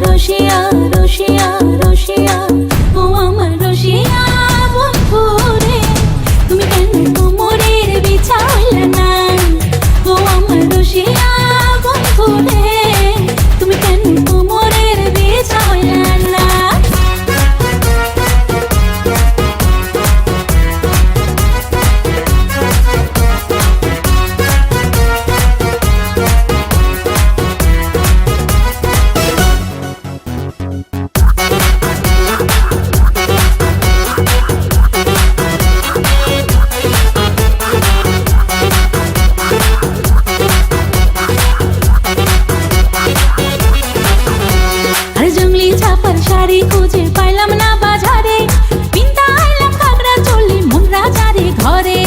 রসিয়া রসিয়া রসিয়া ও আমার রসিয়া বন্ধু রে তুমি কেন কোমরের বিছাইলে না ও আমার রসিয়া বন্ধু রে তুমি কেন কোমরের বিছাইলে না শাড়ি খুঁজে পাইলাম না বাজারে পিন্তা আইলাম ঘাগরা চলি মন রাজারে ঘরে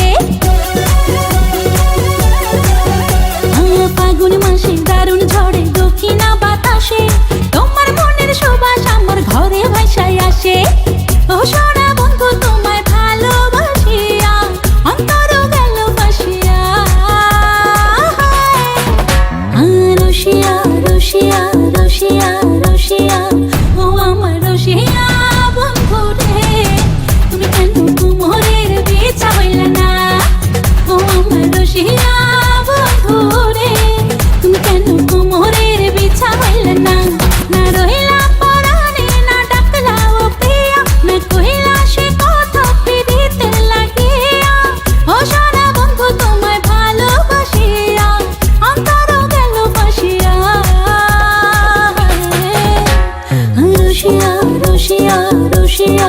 ফাগুন মাসে দারুণ ঝড়ে দক্ষিণা বাতাসে তোমার মনের সুবাস আমার ঘরে ভাইসাই আসে ও সোনা বন্ধু তোমায় ভালোবাসিয়া অন্তর গেল ফাঁসিয়া রসিয়া রসিয়া রসিয়া রসিয়া ও আমার রসিয়া বন্ধু রে তুমি কেন কোমরের বিছাইলে না ও আমার রসিয়া বন্ধু রে তুমি কেন কোমরের বিছাইলে না না রহিলা পরাণে না ডাকলা ও প্রিয়া না কহিলা সে কথা পিরিতে লাগিয়া ও সোনা বন্ধু তোমায় ভালোবাসিয়া অন্তর গেল ফাঁসিয়া রসিয়া রসিয়া রসিয়া